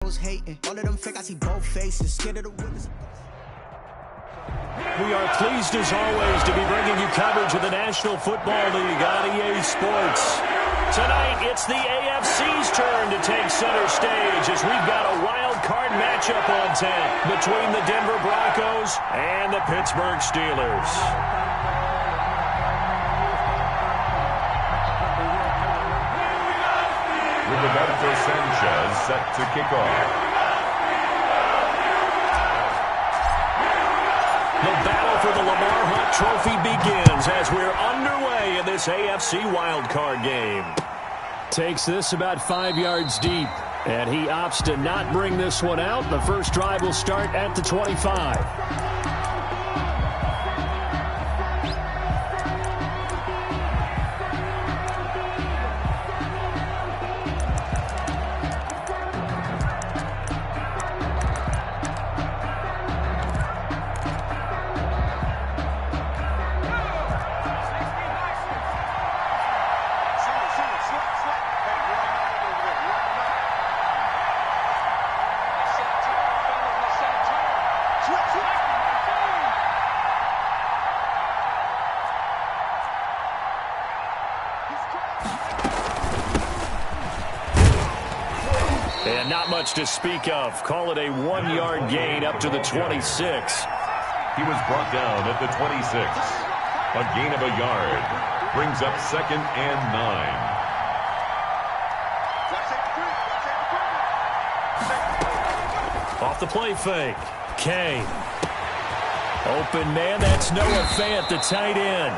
was hating. All of them fake, I see both faces. Scared of the witness. We are pleased as always to be bringing you coverage of the National Football League on EA Sports. Tonight, it's the AFC's turn to take center stage as we've got a wild card matchup on tap between the Denver Broncos and the Pittsburgh Steelers. With Roberto Sanchez set to kick off. The battle for the Lamar Hunt Trophy begins as we're underway in this AFC wildcard game. Takes this about 5 yards deep, and he opts to not bring this one out. The first drive will start at the 25. And not much to speak of. Call it a 1-yard gain up to the 26. He was brought down at the 26. A gain of a yard. Brings up 2nd and 9. Off the play fake. Kane. Open man, that's Noah Fant, the tight end.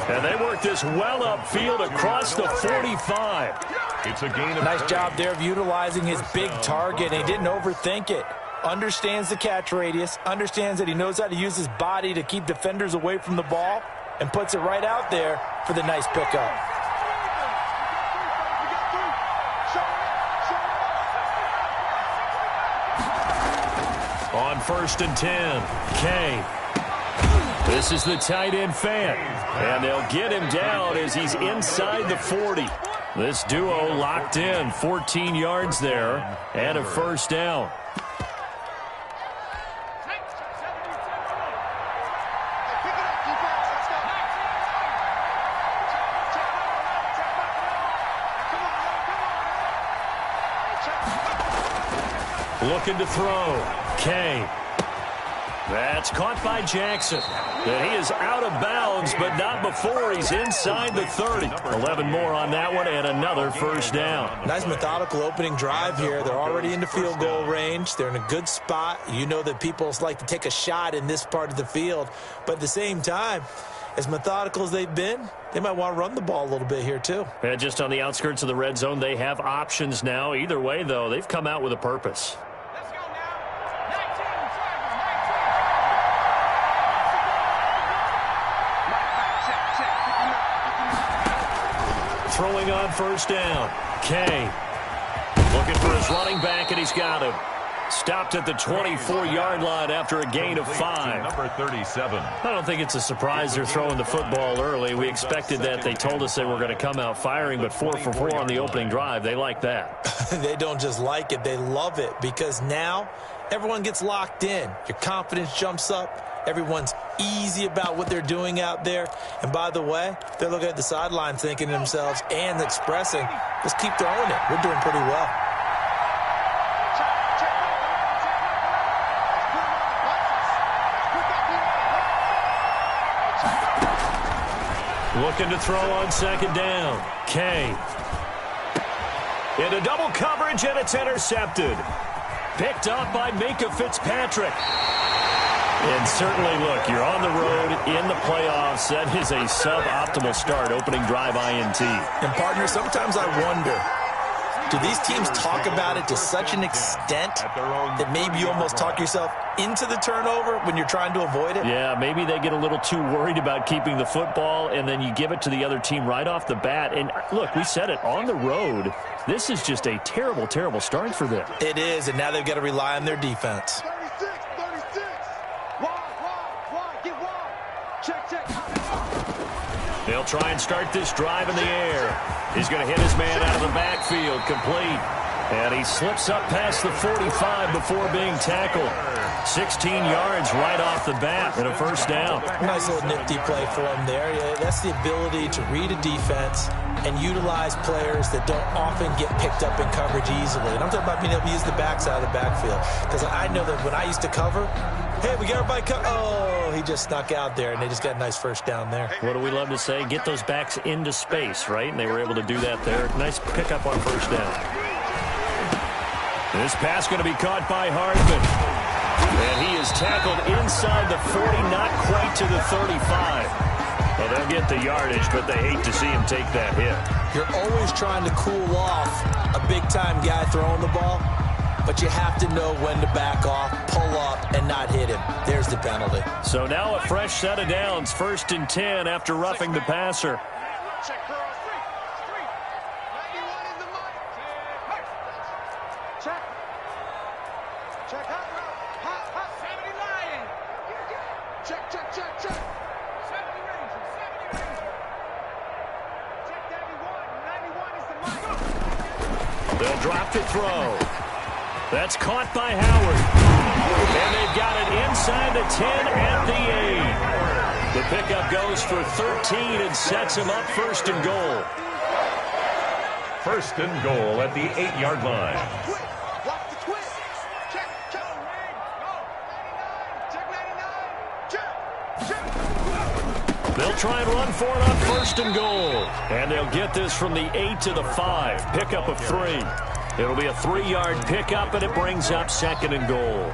And they work this well upfield across the 45. It's a gain of nice job there of utilizing his big target, and he didn't overthink it. Understands the catch radius, understands that he knows how to use his body to keep defenders away from the ball, and puts it right out there for the nice pickup. On 1st and 10, Kane. This is the tight end Fant, and they'll get him down as he's inside the 40. This duo locked in, 14 yards there, and a first down. Looking to throw. Kane. That's caught by Jackson. And he is out of bounds, but not before he's inside the 30. 11 more on that one, and another first down. Nice methodical opening drive here. They're already into field goal range. They're in a good spot. You know that people like to take a shot in this part of the field. But at the same time, as methodical as they've been, they might want to run the ball a little bit here too. And just on the outskirts of the red zone, they have options now. Either way, though, they've come out with a purpose. Throwing on first down. Kane. Looking for his running back, and he's got him. Stopped at the 24-yard line after a gain of 5. Number 37. I don't think it's a surprise they're throwing the football early. We expected that. They told us they were going to come out firing, but 4 for 4 on the opening drive. They like that. They don't just like it. They love it because now everyone gets locked in. Your confidence jumps up. Everyone's easy about what they're doing out there. And by the way, they're looking at the sideline thinking to themselves and expressing, let's keep throwing it. We're doing pretty well. Looking to throw on second down. Kane. Into double coverage, and it's intercepted. Picked up by Minkah Fitzpatrick. And certainly, look, you're on the road in the playoffs. That is a suboptimal start, opening drive INT. And, partner, sometimes I wonder, do these teams talk about it to such an extent that maybe you almost talk yourself into the turnover when you're trying to avoid it? Yeah, maybe they get a little too worried about keeping the football, and then you give it to the other team right off the bat. And, look, we said it, on the road, this is just a terrible, terrible start for them. It is, and now they've got to rely on their defense. They'll try and start this drive in the air. He's going to hit his man out of the backfield, complete. And he slips up past the 45 before being tackled. 16 yards right off the bat and a first down. Nice little nifty play for him there. Yeah, that's the ability to read a defense and utilize players that don't often get picked up in coverage easily. And I'm talking about being able to use the backside of the backfield. Because I know that when I used to cover, hey, we got everybody covered. Oh, he just snuck out there, and they just got a nice first down there. What do we love to say? Get those backs into space, right? And they were able to do that there. Nice pickup on first down. This pass going to be caught by Hardman. And he is tackled inside the 40, not quite to the 35. Well, they'll get the yardage, but they hate to see him take that hit. You're always trying to cool off a big-time guy throwing the ball, but you have to know when to back off, pull up, and not hit him. There's the penalty. So now a fresh set of downs, 1st and 10 after roughing the passer. They'll drop to throw. That's caught by Howard. And they've got it inside the 10 at the 8. The pickup goes for 13 and sets him up 1st and goal. 1st and goal at the 8-yard line. They'll try and run for it on 1st and goal. And they'll get this from the 8 to the 5. Pickup of 3. It'll be a 3-yard pickup, and it brings up 2nd and goal.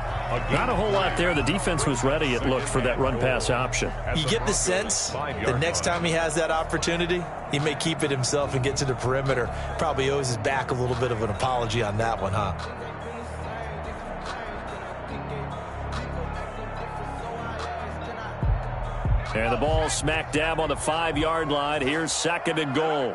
Not a whole lot there. The defense was ready, it looked, for that run-pass option. You get the sense that next time he has that opportunity, he may keep it himself and get to the perimeter. Probably owes his back a little bit of an apology on that one, huh? And the ball smack dab on the 5-yard line. Here's 2nd and goal.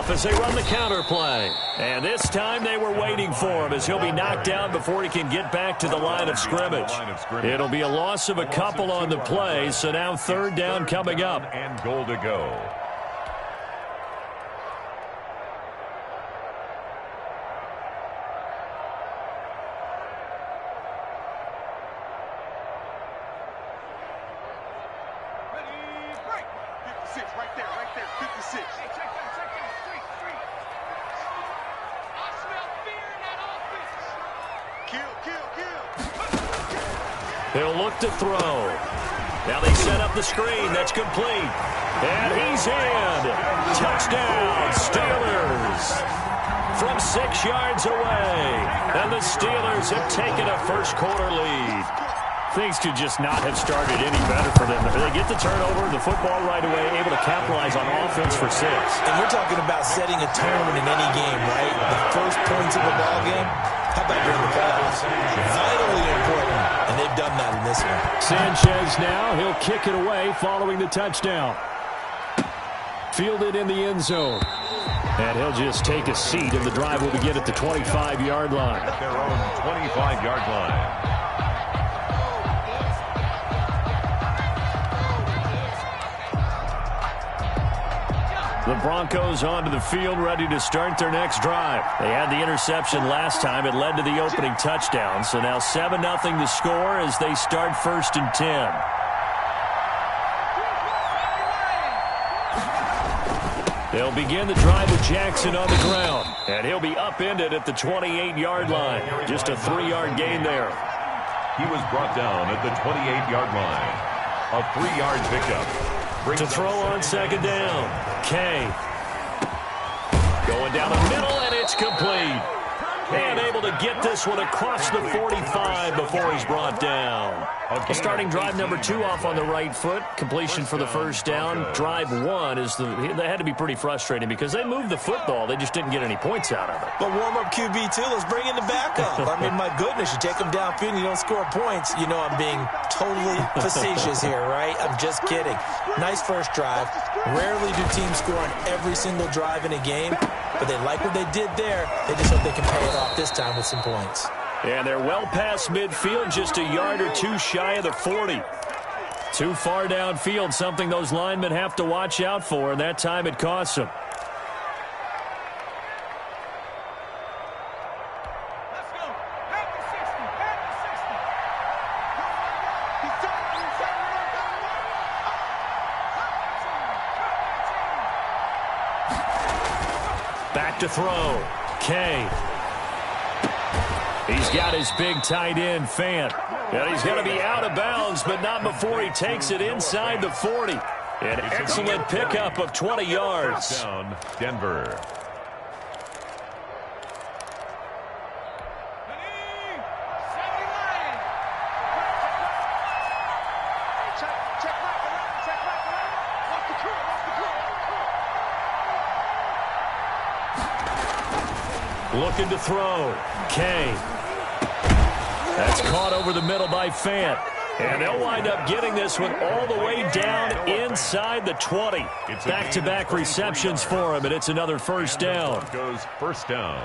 As they run the counter play. And this time they were waiting for him as he'll be knocked down before he can get back to the line of scrimmage. It'll be a loss of a couple on the play, so now 3rd down coming up. And goal to go. They'll look to throw. Now they set up the screen. That's complete. And he's in. Touchdown, Steelers. From 6 yards away. And the Steelers have taken a first-quarter lead. Things could just not have started any better for them. They get the turnover, the football right away, able to capitalize on offense for 6. And we're talking about setting a tone in any game, right? The first points of the ball game. How about during the playoffs? Vitally important, and they've done that in this one. Sanchez now, he'll kick it away following the touchdown. Fielded in the end zone. And he'll just take a seat, and the drive will begin at the 25-yard line. At their own 25-yard line. The Broncos onto the field, ready to start their next drive. They had the interception last time. It led to the opening touchdown. So now 7-0 to score as they start 1st and 10. They'll begin the drive with Jackson on the ground. And he'll be upended at the 28-yard line. Just a 3-yard gain there. He was brought down at the 28-yard line. A 3-yard pickup. To throw on 2nd down. Kay. Going down the middle, and it's complete. And able to get this one across the 45 before he's brought down. Starting drive number 2 off on the right foot. Completion for the first down. Drive 1 they had to be pretty frustrating because they moved the football. They just didn't get any points out of it. But warm-up QB, too. Let's bring in the backup. I mean, my goodness, you take them downfield and you don't score points. You know I'm being totally facetious here, right? I'm just kidding. Nice first drive. Rarely do teams score on every single drive in a game, but they like what they did there. They just hope they can pay it off this time with some points. And they're well past midfield, just a yard or two shy of the 40. Too far downfield, something those linemen have to watch out for, and that time it costs them. Back to throw. Kay. He's got his big tight end, Fant. And he's going to be out of bounds, but not before he takes it inside the 40. An excellent pickup of 20 yards. Down, Denver. Looking to throw. Kay. That's caught over the middle by Fant. And they'll wind up getting this one all the way down inside the 20. Back-to-back receptions for him, and it's another first down. Broncos first down.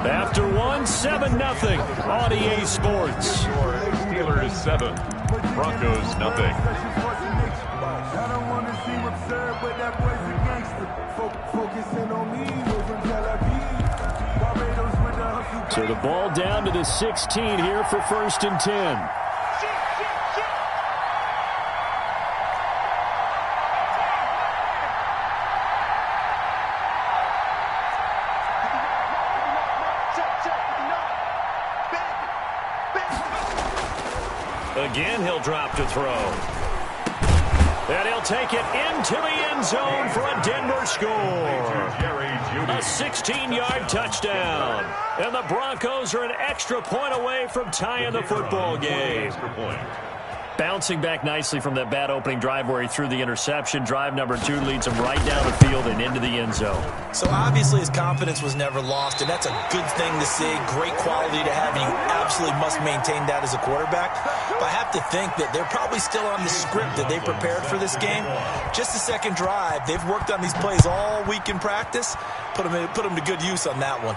After one, 7-0 on EA Sports. Steelers 7, Broncos nothing. So the ball down to the 16 here for 1st and 10. Again, he'll drop to throw. And he'll take it into the end zone for a Denver score. A 16-yard touchdown. And the Broncos are an extra point away from tying the football game. Bouncing back nicely from that bad opening drive where he threw the interception. Drive number 2 leads him right down the field and into the end zone. So obviously his confidence was never lost, and that's a good thing to see. Great quality to have, and you absolutely must maintain that as a quarterback. But I have to think that they're probably still on the script that they prepared for this game. Just the second drive. They've worked on these plays all week in practice. Put them to good use on that one.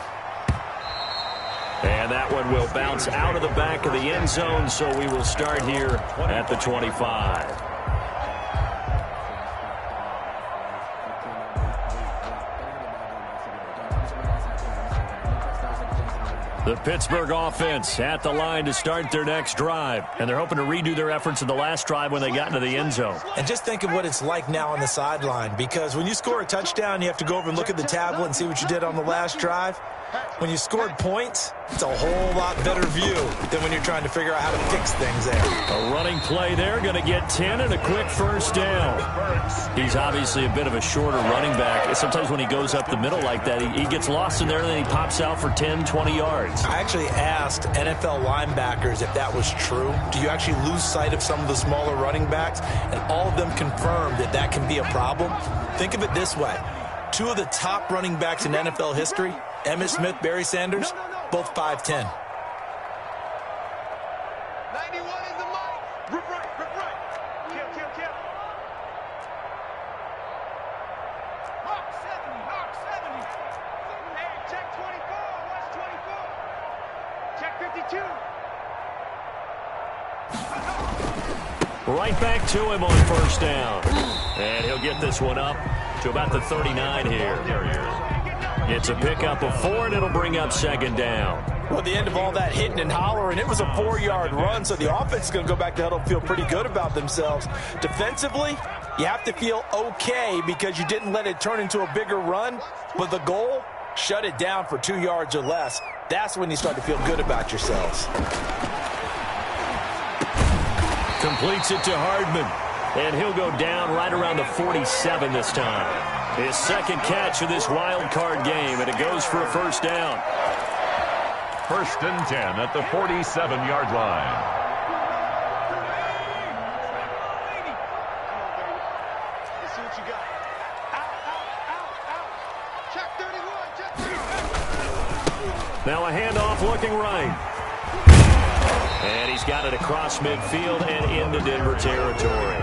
And that one will bounce out of the back of the end zone, so we will start here at the 25. The Pittsburgh offense at the line to start their next drive. And they're hoping to redo their efforts in the last drive when they got into the end zone. And just think of what it's like now on the sideline, because when you score a touchdown, you have to go over and look at the tablet and see what you did on the last drive. When you scored points, it's a whole lot better view than when you're trying to figure out how to fix things there. A running play there, going to get 10 and a quick first down. He's obviously a bit of a shorter running back. Sometimes when he goes up the middle like that, he gets lost in there and then he pops out for 10, 20 yards. I actually asked NFL linebackers if that was true. Do you actually lose sight of some of the smaller running backs? And all of them confirmed that that can be a problem. Think of it this way. 2 of the top running backs in NFL history, Emmitt Smith, Barry Sanders, both 5'10". 91 is the mic. Rip right. Kill. Hawk 70. Hey, check 24. Watch 24. Check 52. Right back to him on first down. And he'll get this one up to about the 39 here. It's a pickup of 4, and it'll bring up second down. Well, at the end of all that hitting and hollering, it was a 4-yard run, so the offense is going to go back to huddle, feel pretty good about themselves. Defensively, you have to feel okay because you didn't let it turn into a bigger run, but the goal, shut it down for 2 yards or less. That's when you start to feel good about yourselves. Completes it to Hardman, and he'll go down right around the 47 this time. His second catch of this wild card game, and it goes for a first down. 1st and 10 at the 47-yard line. Let's see what you got. Out. Check 31, check 31. Now a handoff looking right. And he's got it across midfield and into Denver territory.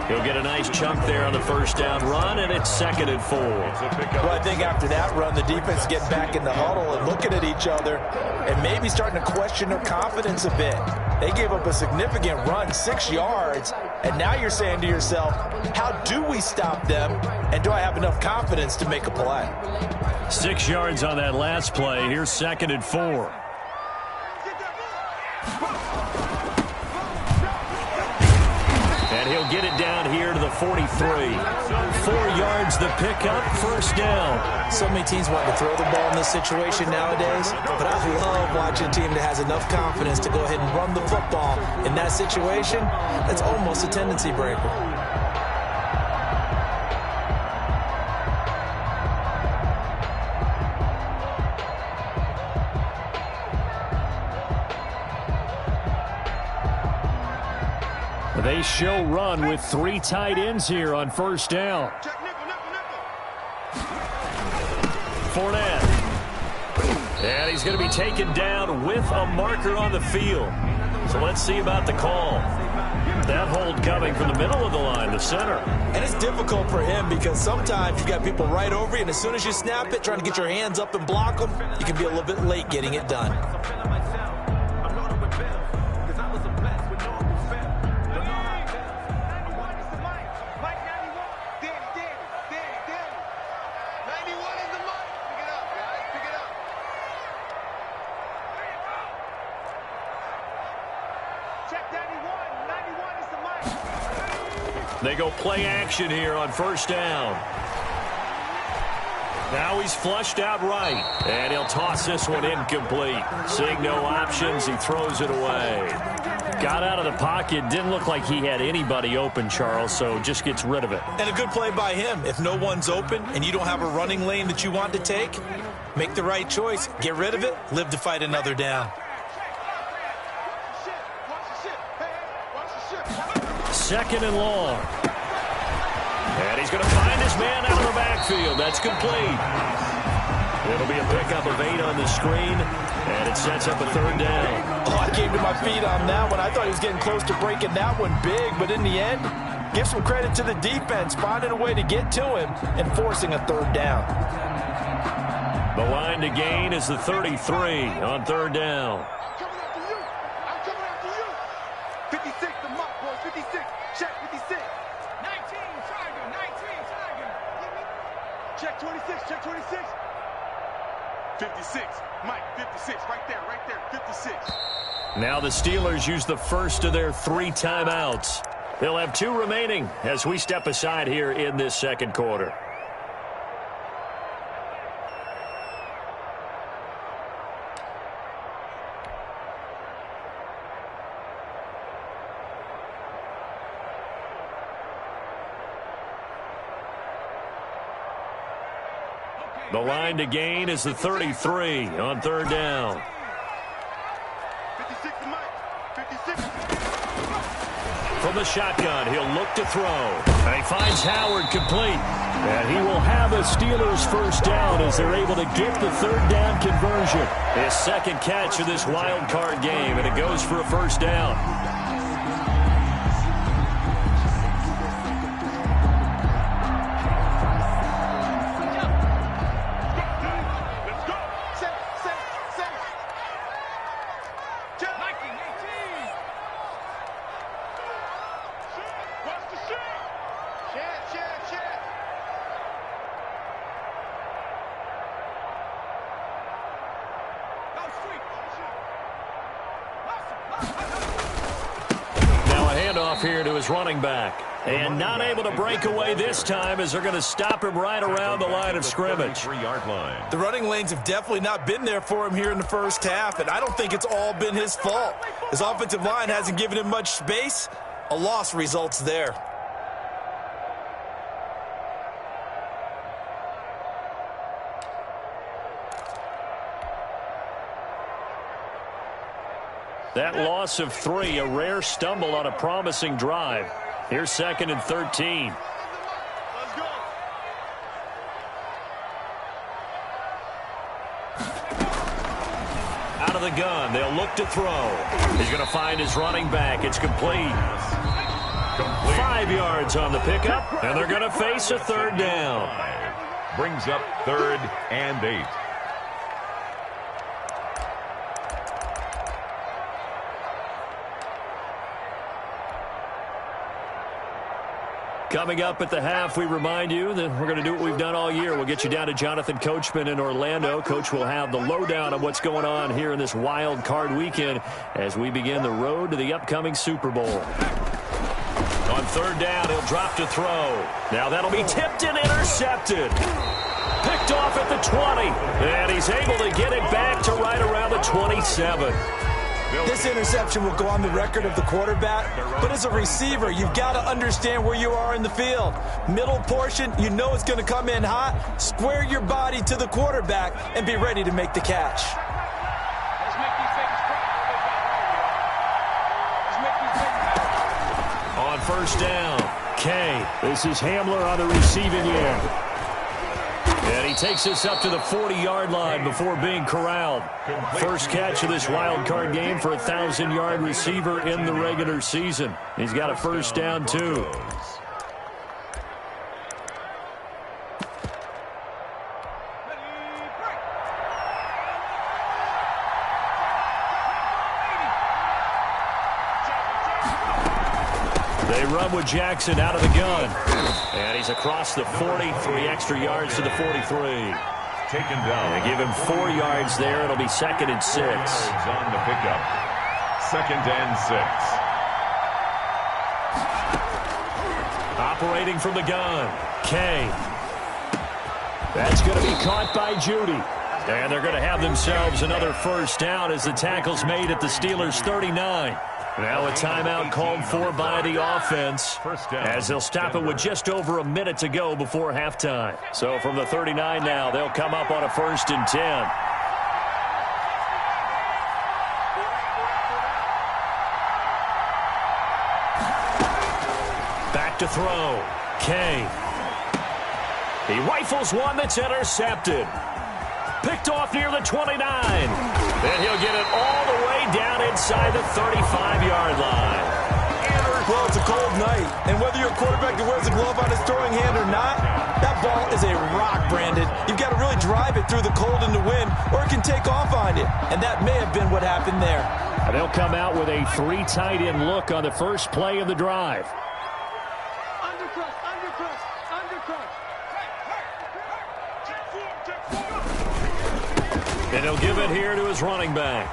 He'll get a nice chunk there on the first down run, and it's 2nd and 4. Well, I think after that run, the defense get back in the huddle and looking at each other and maybe starting to question their confidence a bit. They gave up a significant run, 6 yards, and now you're saying to yourself, how do we stop them, and do I have enough confidence to make a play? 6 yards on that last play. Here's 2nd and 4. And he'll get it down here to the 43. 4 yards the pickup, first down. So many teams want to throw the ball in this situation nowadays, but I love watching a team that has enough confidence to go ahead and run the football. In that situation, that's almost a tendency breaker. They show run with 3 tight ends here on first down. Fournette. And he's going to be taken down with a marker on the field. So let's see about the call. That hold coming from the middle of the line, the center. And it's difficult for him because sometimes you've got people right over you, and as soon as you snap it, trying to get your hands up and block them, you can be a little bit late getting it done. They go play action here on first down. Now he's flushed out right, and he'll toss this one incomplete. Seeing no options, he throws it away. Got out of the pocket, didn't look like he had anybody open, Charles, so just gets rid of it. And a good play by him. If no one's open and you don't have a running lane that you want to take, make the right choice. Get rid of it, live to fight another down. 2nd and long. And he's going to find his man out of the backfield. That's complete. It'll be a pickup of 8 on the screen, and it sets up a 3rd down. Oh, I came to my feet on that one. I thought he was getting close to breaking that one big, but in the end, give some credit to the defense, finding a way to get to him and forcing a 3rd down. The line to gain is the 33 on 3rd down. I'm coming after you. 56, the mark, boys. 56. Check 56. 19, Tiger. 19, Tiger. Check 26. Check 26. 56. Mike, 56. Right there. 56. Now the Steelers use the first of their 3 timeouts. They'll have 2 remaining as we step aside here in this 2nd quarter. The line to gain is the 33 on 3rd down. 56 to Mike. 56. From the shotgun, he'll look to throw. And he finds Howard complete. And he will have a Steelers first down as they're able to get the 3rd down conversion. His 2nd catch of this wild card game, and it goes for a first down. Here to his running back, and not able to break away this time as they're going to stop him right around the line of scrimmage. 3-yard line. The running lanes have definitely not been there for him here in the first half, and I don't think it's all been his fault. His offensive line hasn't given him much space. A loss results there. That loss of 3, a rare stumble on a promising drive. Here's 2nd and 13. Let's go. Out of the gun, they'll look to throw. He's going to find his running back. It's complete. 5 yards on the pickup, and they're going to face a 3rd down. Brings up 3rd and 8. Coming up at the half, we remind you that we're going to do what we've done all year. We'll get you down to Jonathan Coachman in Orlando. Coach will have the lowdown of what's going on here in this wild card weekend as we begin the road to the upcoming Super Bowl. On 3rd down, he'll drop to throw. Now that'll be tipped and intercepted. Picked off at the 20. And he's able to get it back to right around the 27. This interception will go on the record of the quarterback, but as a receiver, you've got to understand where you are in the field. Middle portion, you know it's going to come in hot. Square your body to the quarterback and be ready to make the catch. On 1st down, Kay. This is Hamler on the receiving end. And he takes us up to the 40-yard line before being corralled. First catch of this wild card game for a 1,000-yard receiver in the regular season. He's got a 1st down, too. They run with Jackson out of the gun. And he's across the 40, 3 extra yards to the 43. Taken down. They give him 4 yards there. It'll be 2nd and 6. On the pickup. 2nd and 6. Operating from the gun, Kay. That's going to be caught by Judy. And they're going to have themselves another 1st down as the tackle's made at the Steelers' 39. Now a timeout called for by the offense as they'll stop it with just over a minute to go before halftime. So from the 39 now, they'll come up on a 1st and 10. Back to throw. Kay. He rifles one that's intercepted. Picked off near the 29. Then he'll get it all the way down inside the 35-yard line. Well, it's a cold night, and whether you're a quarterback that wears a glove on his throwing hand or not, that ball is a rock, Brandon. You've got to really drive it through the cold and the wind, or it can take off on you, and that may have been what happened there. And they'll come out with a 3 tight end look on the first play of the drive. Undercut, undercut, undercut. And he'll give it here to his running back.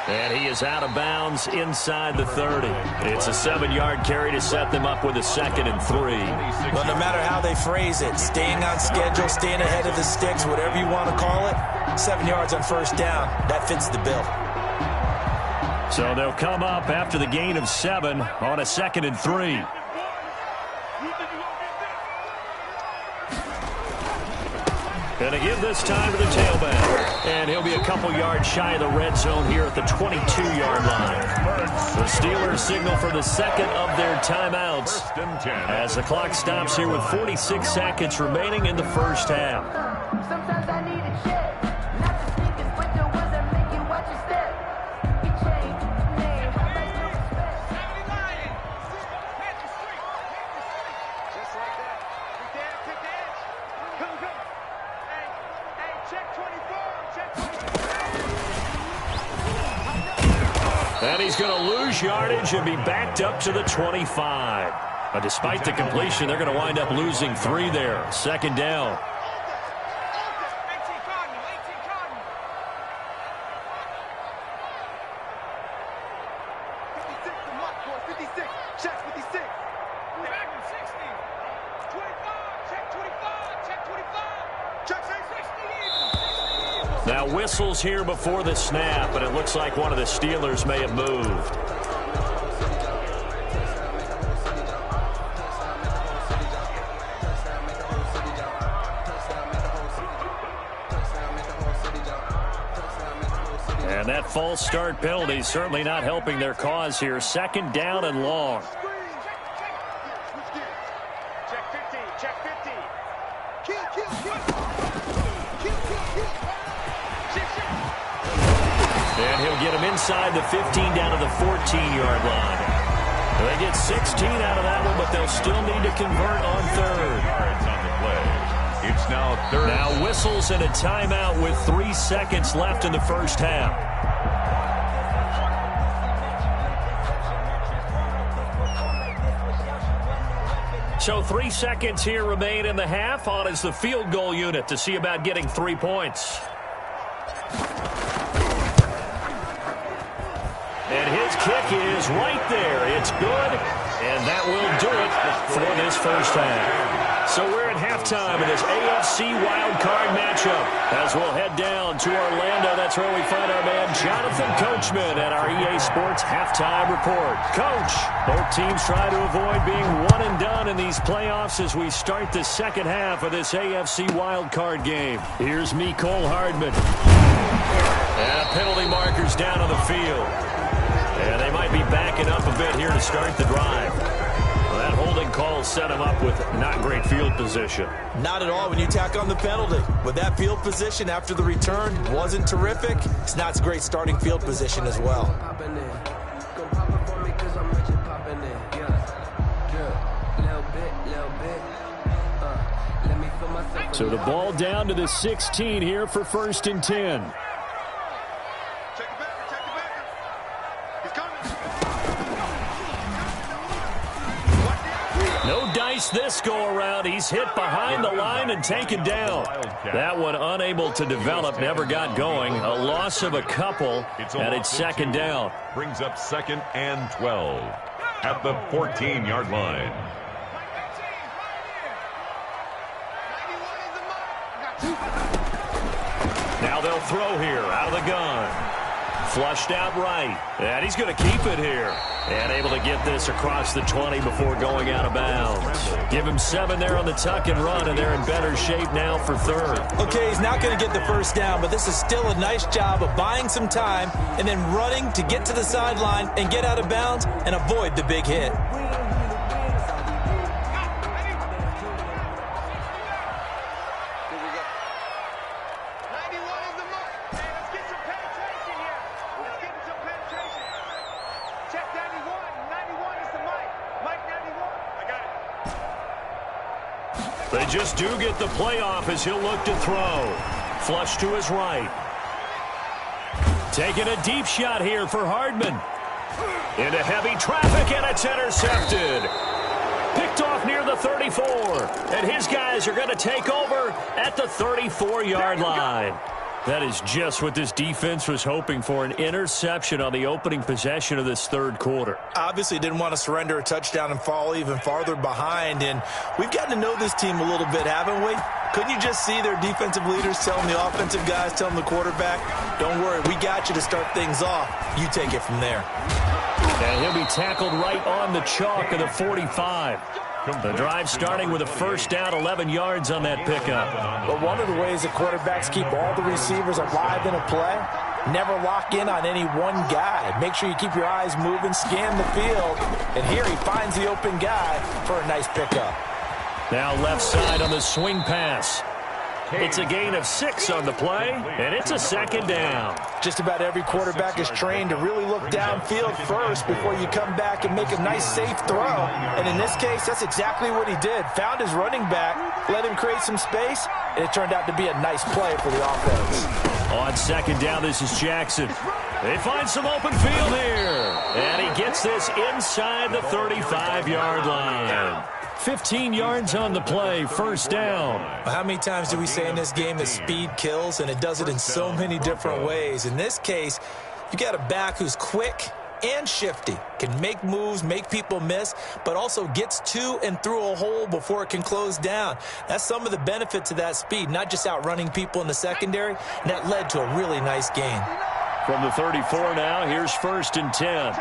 And he is out of bounds inside the 30. It's a 7-yard carry to set them up with a 2nd and 3. Well, no matter how they phrase it, staying on schedule, staying ahead of the sticks, whatever you want to call it, 7 yards on 1st down, that fits the bill. So they'll come up after the gain of 7 on a 2nd and 3. Going to give this time to the tailback. And he'll be a couple yards shy of the red zone here at the 22-yard line. The Steelers signal for the 2nd of their timeouts as the clock stops here with 46 seconds remaining in the 1st half. Sometimes I need a check, not the sneakers, but the ones that make you watch your step. You change your name, I still respect. Just like that. Take the edge. Come, come. Hey, check 24. Check 24. And he's going to lose yardage and be backed up to the 25. But despite the completion, they're going to wind up losing 3 there. 2nd down. Now whistles here before the snap, and it looks like one of the Steelers may have moved. And that false start penalty certainly not helping their cause here. Second down and long. Check 15. Check 15. Kill. And he'll get him inside the 15 down to the 14-yard line. They get 16 out of that one, but they'll still need to convert on third. Yards on the play. It's now third. Now whistles and a timeout with 3 seconds left in the first half. So 3 seconds here remain in the half. On is the field goal unit to see about getting 3 points. And his kick is right there. It's good, and that will do it for this first half. So we're at halftime in this AFC wildcard matchup. As we'll head down to Orlando, that's where we find our man Jonathan Coachman at our EA Sports Halftime Report. Coach, both teams try to avoid being one and done in these playoffs as we start the second half of this AFC wildcard game. Here's Cole Hardman. And penalty markers down on the field. And they might be backing up a bit here to start the drive. Well, that holding call set him up with not great field position. Not at all when you tack on the penalty. With that field position after the return wasn't terrific, it's not great starting field position as well. So the ball down to the 16 here for 1st and 10. No dice this go-around. He's hit behind the line and taken down. That one unable to develop, never got going. A loss of a couple, and it's second down. Brings up 2nd and 12 at the 14-yard line. Now they'll throw here out of the gun. Flushed out right. And he's going to keep it here. And able to get this across the 20 before going out of bounds. Give him 7 there on the tuck and run, and they're in better shape now for third. Okay, he's not going to get the first down, but this is still a nice job of buying some time and then running to get to the sideline and get out of bounds and avoid the big hit. They just do get the playoff as he'll look to throw. Flush to his right. Taking a deep shot here for Hardman. Into heavy traffic, and it's intercepted. Picked off near the 34. And his guys are going to take over at the 34-yard line. That is just what this defense was hoping for, an interception on the opening possession of this third quarter. Obviously didn't want to surrender a touchdown and fall even farther behind, and we've gotten to know this team a little bit, haven't we? Couldn't you just see their defensive leaders telling the offensive guys, telling the quarterback, don't worry, we got you to start things off. You take it from there. And he'll be tackled right on the chalk of the 45. The drive starting with a first down, 11 yards on that pickup. But one of the ways that quarterbacks keep all the receivers alive in a play, never lock in on any one guy. Make sure you keep your eyes moving, scan the field, and here he finds the open guy for a nice pickup. Now left side on the swing pass. It's a gain of 6 on the play, and it's a second down. Just about every quarterback is trained to really look downfield first before you come back and make a nice, safe throw. And in this case, that's exactly what he did. Found his running back, let him create some space, and it turned out to be a nice play for the offense. On second down, this is Jackson. They find some open field here. And he gets this inside the 35-yard line. 15 yards on the play, first down. How many times do we say in this game that speed kills, and it does it in so many different ways? In this case, you got a back who's quick and shifty, can make moves, make people miss, but also gets to and through a hole before it can close down. That's some of the benefits of that speed, not just outrunning people in the secondary, and that led to a really nice gain. From the 34 now, here's 1st and 10.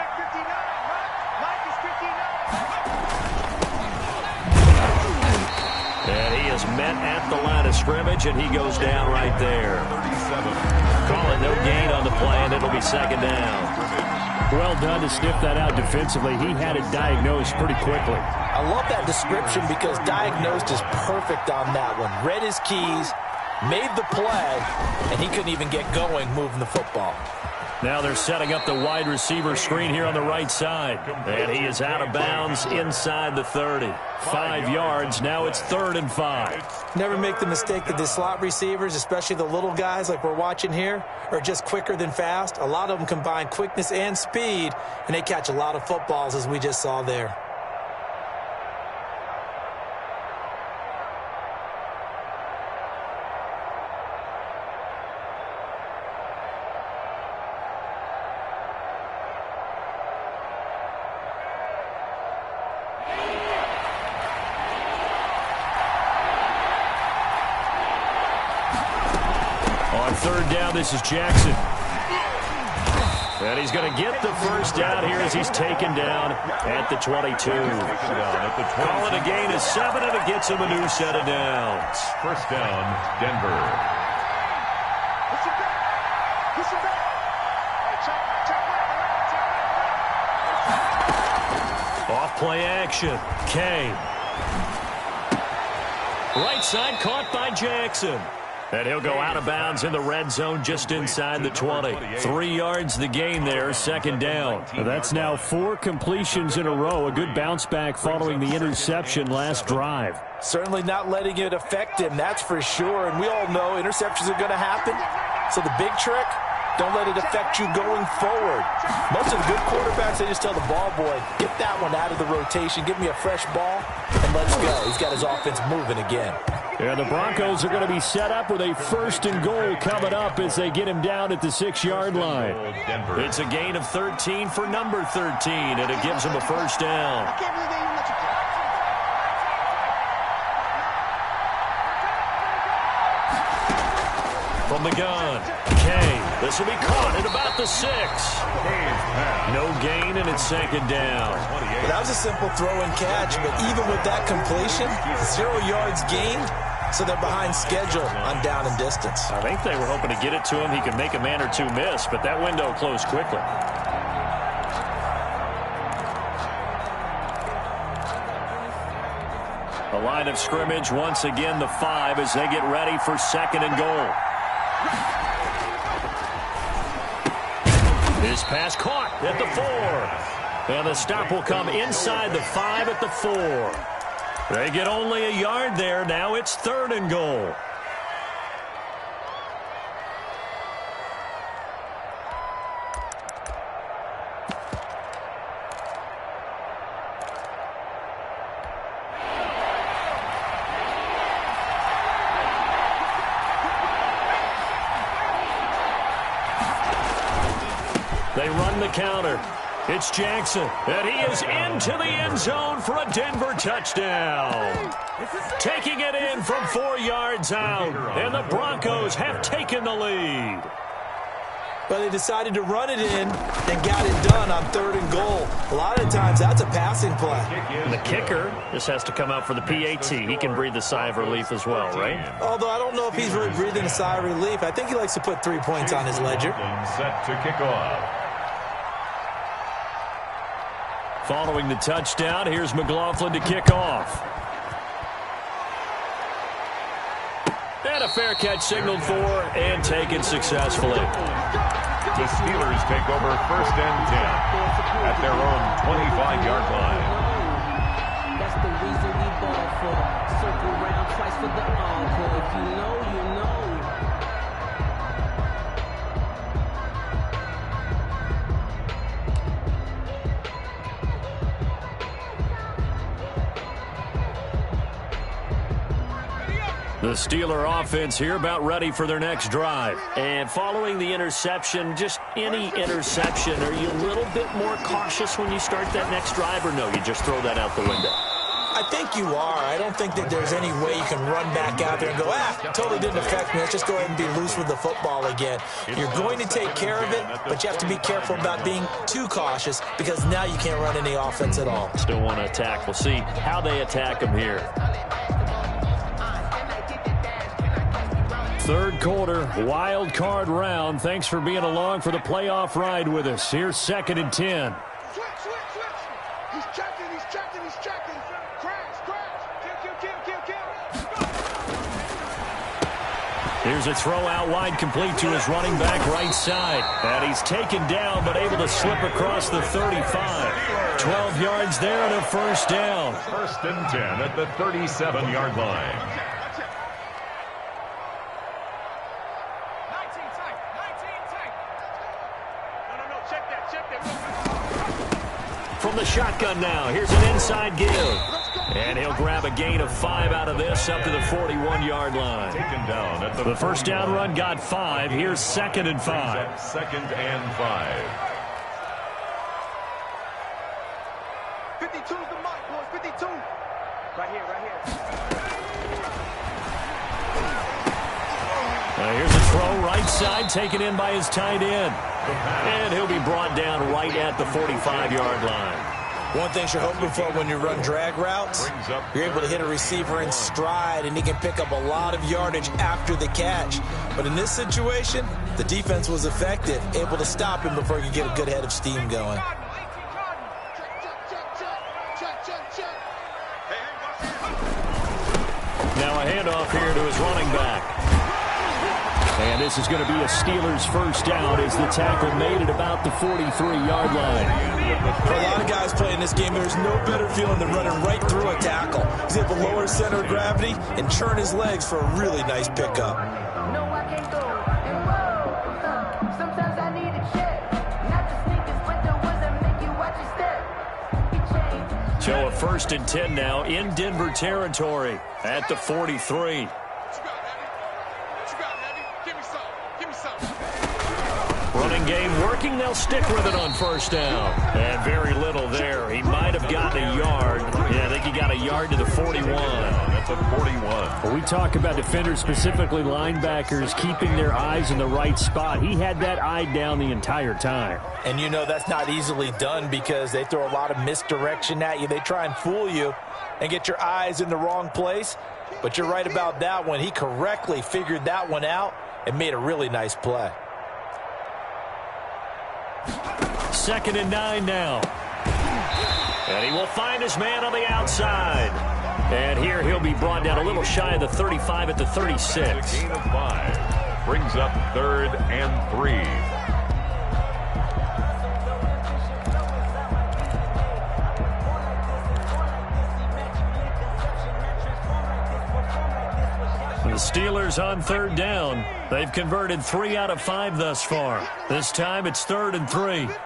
is met at the line of scrimmage, and he goes down right there. 37. Call it no gain on the play, and it'll be second down. Well done to sniff that out defensively. He had it diagnosed pretty quickly. I love that description because diagnosed is perfect on that one. Read his keys, made the play, and he couldn't even get going moving the football. Now they're setting up the wide receiver screen here on the right side. And he is out of bounds inside the 30. 5 yards. Now it's 3rd and 5. Never make the mistake that the slot receivers, especially the little guys like we're watching here, are just quicker than fast. A lot of them combine quickness and speed, and they catch a lot of footballs as we just saw there. Third down, this is Jackson. And he's going to get the first down here as he's taken down at the 22. Call it a gain of 7, and it gets him a new set of downs. First down, Denver. Off play action. K. Right side caught by Jackson. And he'll go out of bounds in the red zone just inside the 20. 3 yards the gain there, second down. That's now 4 completions in a row. A good bounce back following the interception last drive. Certainly not letting it affect him, that's for sure. And we all know interceptions are going to happen. So the big trick, don't let it affect you going forward. Most of the good quarterbacks, they just tell the ball boy, get that one out of the rotation, give me a fresh ball, and let's go. He's got his offense moving again. Yeah, the Broncos are going to be set up with a 1st and goal coming up as they get him down at the 6-yard line. It's a gain of 13 for number 13, and it gives him a first down. From the gun, K. This will be caught at about the 6. No gain, and it's second down. Well, that was a simple throw and catch, but even with that completion, 0 yards gained, so they're behind schedule on down and distance. I think they were hoping to get it to him. He could make a man or two miss, but that window closed quickly. The line of scrimmage, once again, the 5 as they get ready for 2nd and goal. This pass caught at the 4. And the stop will come inside the 5 at the 4. They get only a yard there. Now it's 3rd and goal. They run the counter. It's Jackson, and he is into the end zone for a Denver touchdown. Taking it in from 4 yards out, and the Broncos have taken the lead. But they decided to run it in and got it done on 3rd and goal. A lot of times that's a passing play. The kicker just has to come out for the PAT. He can breathe a sigh of relief as well, right? Although I don't know if he's really breathing a sigh of relief. I think he likes to put 3 points on his ledger. Set to kick off. Following the touchdown, here's McLaughlin to kick off. And a fair catch signaled for and taken successfully. The Steelers take over 1st and 10 at their own 25-yard line. That's the reason we ball for. Circle round twice for the encore. If you know, you know. The Steeler offense here about ready for their next drive. And following the interception, just any interception, are you a little bit more cautious when you start that next drive, or no, you just throw that out the window? I think you are. I don't think that there's any way you can run back out there and go, totally didn't affect me. Let's just go ahead and be loose with the football again. You're going to take care of it, but you have to be careful about being too cautious because now you can't run any offense at all. Still want to attack. We'll see how they attack them here. Third quarter, wild card round. Thanks for being along for the playoff ride with us. Here's 2nd and 10. Switch. He's checking. Crash. Kill. Here's a throw out wide, complete to his running back right side. And he's taken down, but able to slip across the 35. 12 yards there and a first down. 1st and 10 at the 37-yard line. From the shotgun now, here's an inside give. And he'll grab a gain of 5 out of this up to the 41-yard line. Taken down at The first down run got 5. Here's 2nd and 5. 2nd and 5. 52's the mark, boys. 52. Right here. Here's a throw right side, taken in by his tight end. And he'll be brought down right at the 45-yard line. One thing you're hoping for when you run drag routes, you're able to hit a receiver in stride, and he can pick up a lot of yardage after the catch. But in this situation, the defense was effective, able to stop him before he could get a good head of steam going. Now a handoff here to his running back. And this is going to be a Steelers first down as the tackle made at about the 43-yard line. For a lot of guys playing this game, there's no better feeling than running right through a tackle. He's able to lower center of gravity and churn his legs for a really nice pickup. No, I can't go. And whoa, sometimes I need a check. Not the sneakers, but the ones that make you watch your step. So a 1st and 10 now in Denver territory at the 43. Running game working. They'll stick with it on first down. And very little there. He might have gotten a yard. Yeah, I think he got a yard to the 41. That's a 41. Well, we talk about defenders, specifically linebackers, keeping their eyes in the right spot. He had that eye down the entire time. And you know that's not easily done because they throw a lot of misdirection at you. They try and fool you and get your eyes in the wrong place. But you're right about that one. He correctly figured that one out and made a really nice play. 2nd and 9 now. And he will find his man on the outside. And here he'll be brought down a little shy of the 35 at the 36. A gain of 5. Brings up 3rd and 3. The Steelers on 3rd down. They've converted 3 out of 5 thus far. This time it's 3rd and 3. 56.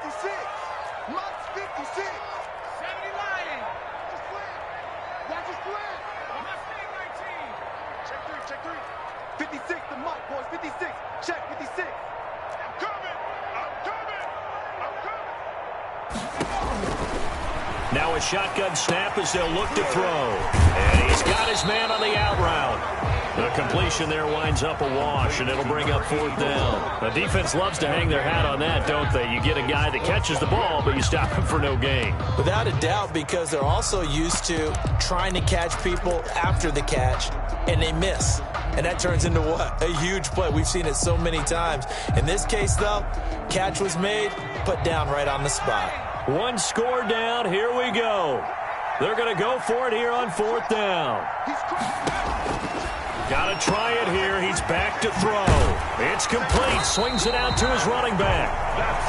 Mark's 56. 70 Lion. Just play. Watch us play. Check 3. 56 the mark, boys. 56. Check 56. I'm coming. Now a shotgun snap as they'll look to throw. And he's got his man on the out route. The completion there winds up a wash, and it'll bring up 4th down. The defense loves to hang their hat on that, don't they? You get a guy that catches the ball, but you stop him for no gain. Without a doubt, because they're also used to trying to catch people after the catch, and they miss. And that turns into what? A huge play. We've seen it so many times. In this case, though, catch was made, put down right on the spot. One score down. Here we go. They're going to go for it here on 4th down. Got to try it here. He's back to throw. It's complete. Swings it out to his running back.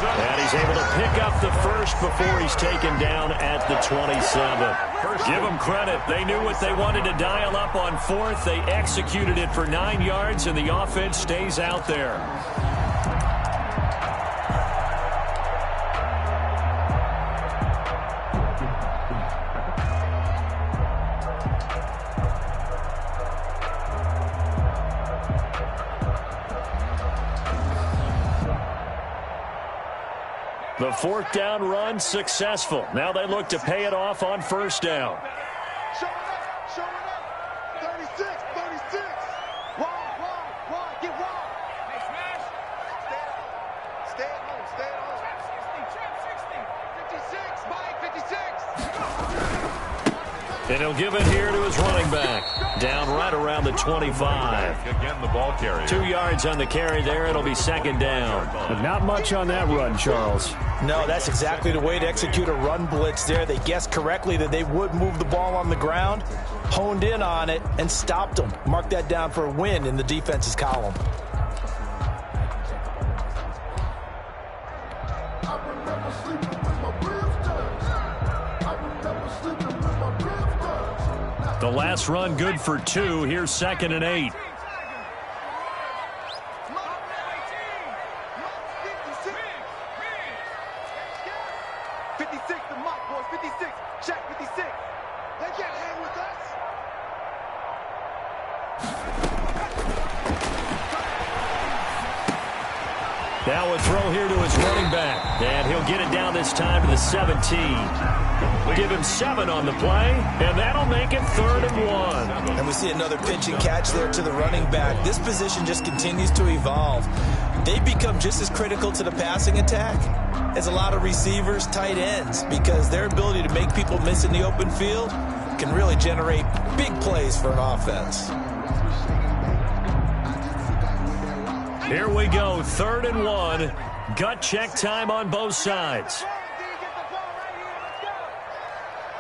And he's able to pick up the first before he's taken down at the 27. Give them credit. They knew what they wanted to dial up on 4th. They executed it for 9 yards, and the offense stays out there. The 4th down run successful. Now they look to pay it off on 1st down. Show it up. 36. Wide. Get wide. Hey, smash. Stay at home. Trap 60. 56. Mike, 56. And he'll give it here to his running back. Down right around the 25. Again, the ball carrier. 2 yards on the carry there. It'll be second down. But not much on that run, Charles. No, that's exactly the way to execute a run blitz there. They guessed correctly that they would move the ball on the ground, honed in on it, and stopped them. Mark that down for a win in the defense's column. The last run good for 2. Here's 2nd and 8. Now a throw here to his running back. And he'll get it down this time to the 17. Give him 7 on the play, and that'll make it 3rd and 1. And we see another pitch and catch there to the running back. This position just continues to evolve. They become just as critical to the passing attack as a lot of receivers, tight ends, because their ability to make people miss in the open field can really generate big plays for an offense. Here we go, 3rd and 1. Gut check time on both sides.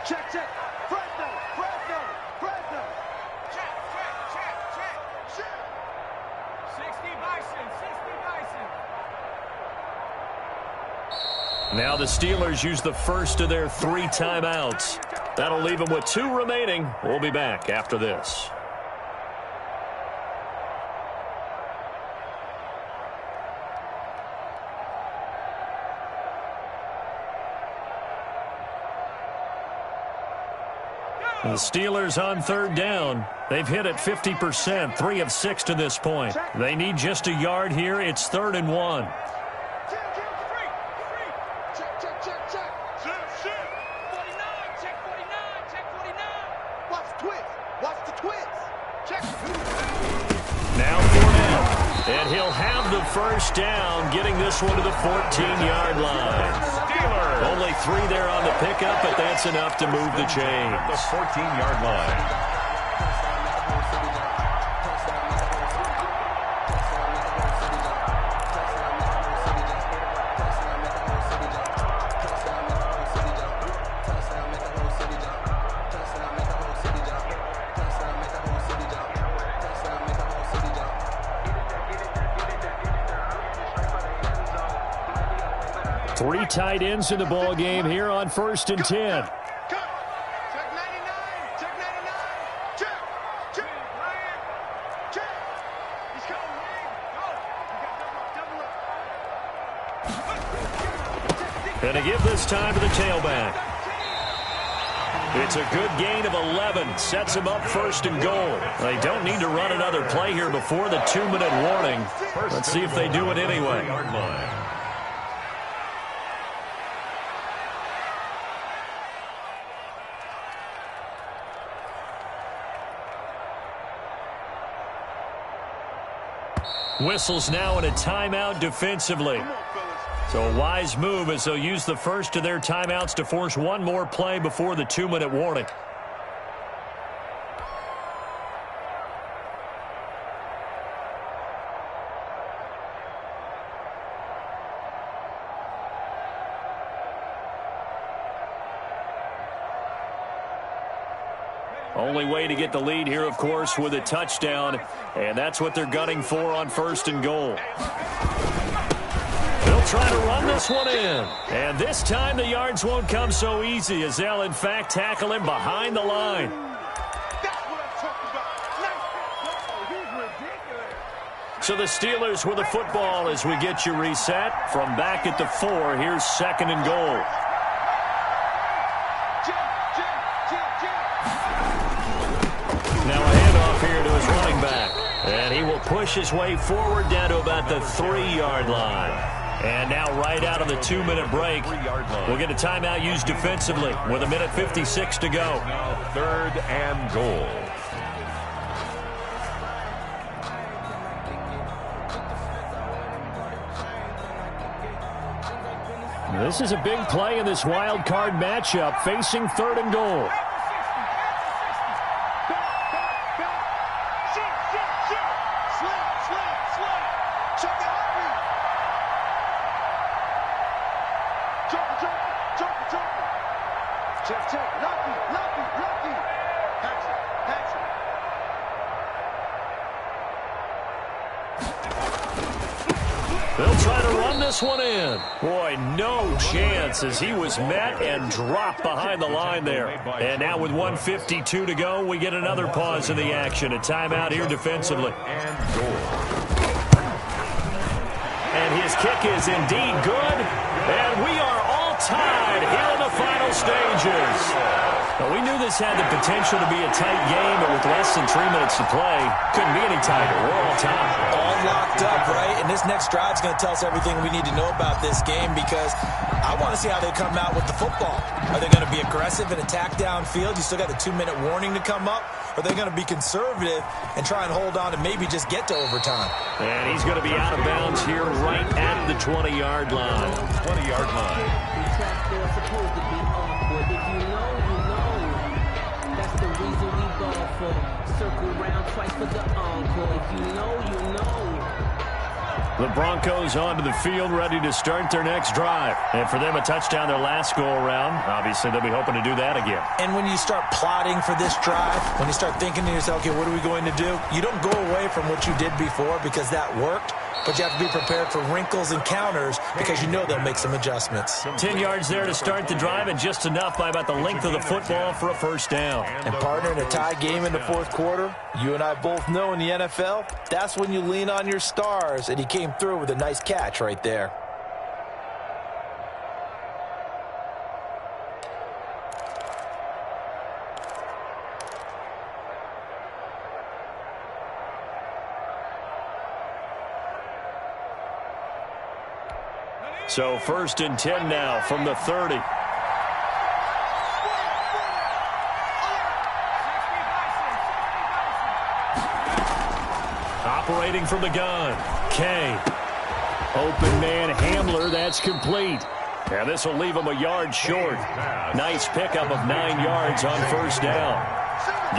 Check, check. Fresno, Fresno, Fresno. Check, check, check, check. 60 Bison, 60 Bison. Now the Steelers use the first of their 3 timeouts. That'll leave them with 2 remaining. We'll be back after this. The Steelers on 3rd down. They've hit it 50%, 3 of 6 to this point. They need just a yard here. It's 3rd and 1. Check, check, check, check. Check. 49, check 49, check 49. Watch the twist. Watch the twist. Check. Now 4 down. And he'll have the first down, getting this one to the 14-yard line. Only 3 there on the pickup, but that's enough to move the chains. The 14-yard line. Three tight ends in the ball game here on 1st and 10. Check 99. Check 99. Check. Check. Check. He's coming, man. Go. And to give this time to the tailback. It's a good gain of 11. Sets him up 1st and goal. They don't need to run another play here before the 2-minute warning. Let's see if they do it anyway. Whistles now in a timeout defensively. So a wise move as they'll use the first of their timeouts to force one more play before the 2-minute warning. Only way to get the lead here, of course, with a touchdown, and that's what they're gunning for on 1st and goal. They'll try to run this one in, and this time the yards won't come so easy as they'll, in fact, tackle him behind the line. So the Steelers with the football as we get you reset. From back at the 4, here's 2nd and goal. Now a handoff here to his running back. And he will push his way forward down to about the 3-yard line. And now right out of the 2-minute break, we'll get a timeout used defensively with 1:56 to go. Now 3rd and goal. This is a big play in this wild card matchup, facing 3rd and goal. They'll try to run this one in. Boy, no chance as he was met and dropped behind the line there. And now with 1:52 to go, we get another pause in the action. A timeout here defensively. And his kick is indeed good. And we are all tied here in the final stages. Well, we knew this had the potential to be a tight game, but with less than 3 minutes to play, couldn't be any tighter. We're all tied. All locked up, right? And this next drive is going to tell us everything we need to know about this game because I want to see how they come out with the football. Are they going to be aggressive and attack downfield? You still got the 2-minute warning to come up. Or are they going to be conservative and try and hold on and maybe just get to overtime? And he's going to be out of bounds here right at the 20-yard line. 20-yard line. They're supposed to be awkward. If you know, you know. That's the reason we ball for. Circle round twice for the encore. If you know, you know. The Broncos onto the field, ready to start their next drive. And for them, a touchdown their last go-around. Obviously, they'll be hoping to do that again. And when you start plotting for this drive, when you start thinking to yourself, okay, what are we going to do? You don't go away from what you did before because that worked. But you have to be prepared for wrinkles and counters because you know they'll make some adjustments. 10 yards there to start the drive and just enough by about the length of the football for a first down. And partner, in a tie game in the fourth quarter, you and I both know in the NFL, that's when you lean on your stars. And he came through with a nice catch right there. So 1st and 10 now from the 30. Operating from the gun. K. Open man Hamler. That's complete. And this will leave him a yard short. Nice pickup of 9 yards on first down.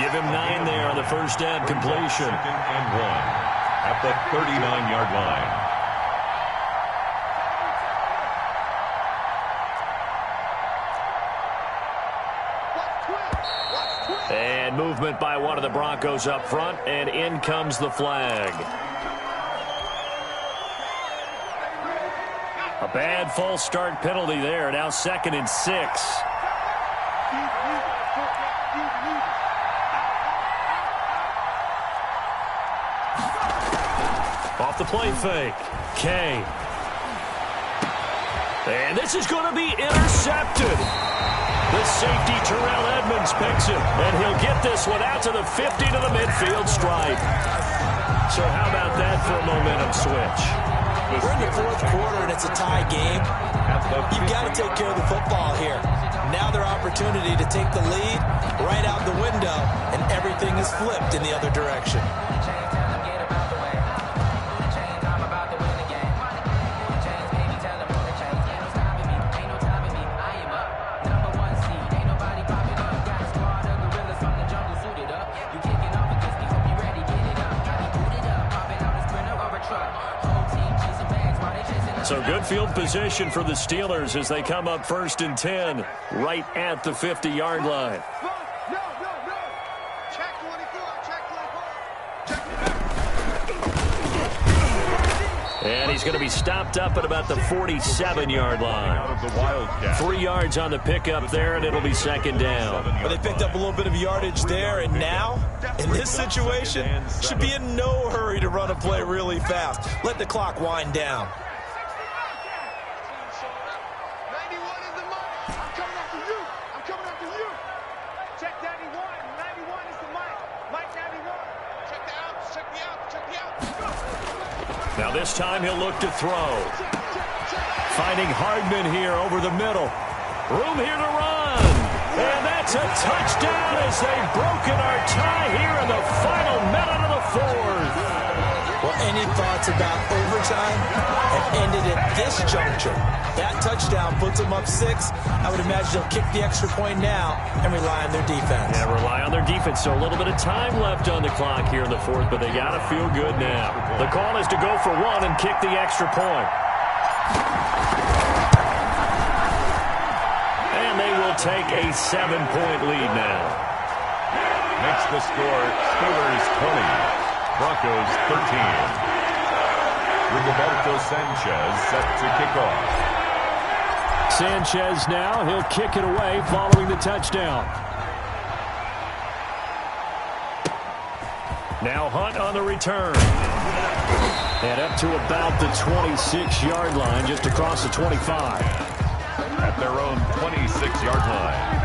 Give him 9 there on the first down completion. 2nd and 1 at the 39-yard line. And movement by one of the Broncos up front, and in comes the flag. A bad false start penalty there. Now 2nd and 6. Off the play fake. K. And this is going to be intercepted. The safety, Terrell Edmonds, picks it, and he'll get this one out to the 50 to the midfield stripe. So how about that for a momentum switch? We're in the fourth quarter, and it's a tie game. You've got to take care of the football here. Now their opportunity to take the lead right out the window, and everything is flipped in the other direction. So good field position for the Steelers as they come up 1st and 10 right at the 50-yard line. No. Check 24. Check 24. And he's going to be stopped up at about the 47-yard line. 3 yards on the pickup there, and it'll be 2nd down. Well, they picked up a little bit of yardage there, and now, in this situation, should be in no hurry to run a play really fast. Let the clock wind down. Now this time he'll look to throw. Finding Hardman here over the middle. Room here to run. And that's a touchdown as they've broken our tie here in the final minute of the fourth. Well, any thoughts about overtime have ended at this juncture. That touchdown puts them up 6. I would imagine they'll kick the extra point now and rely on their defense. Yeah, rely on their defense. So a little bit of time left on the clock here in the fourth, but they got to feel good now. The call is to go for 1 and kick the extra point. And they will take a 7-point lead now. Makes the score Steelers 20, Broncos 13. Rigoberto Sanchez set to kick off. Sanchez now, he'll kick it away following the touchdown. Now Hunt on the return. And up to about the 26-yard line, just across the 25. At their own 26-yard line.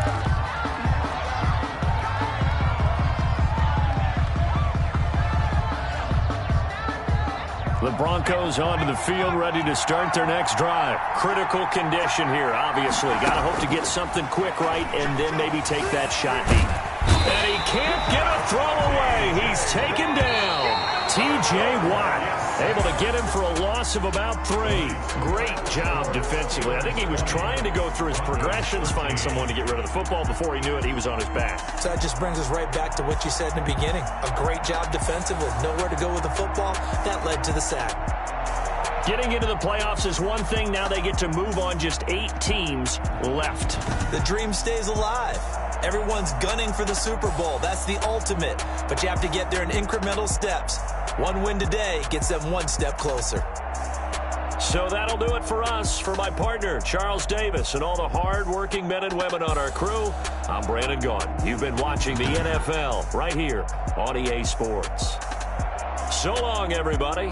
The Broncos onto the field, ready to start their next drive. Critical condition here, obviously. Got to hope to get something quick right and then maybe take that shot deep. And he can't get a throw away. He's taken down. T.J. Watt able to get him for a loss of about 3. Great job defensively. I think he was trying to go through his progressions, find someone to get rid of the football. Before he knew it, he was on his back. So that just brings us right back to what you said in the beginning. A great job defensively. Nowhere to go with the football. That led to the sack. Getting into the playoffs is one thing. Now they get to move on. Just 8 teams left. The dream stays alive. Everyone's gunning for the Super Bowl. That's the ultimate. But you have to get there in incremental steps. One win today gets them one step closer. So that'll do it for us. For my partner, Charles Davis, and all the hard-working men and women on our crew, I'm Brandon Gaudin. You've been watching the NFL right here on EA Sports. So long, everybody.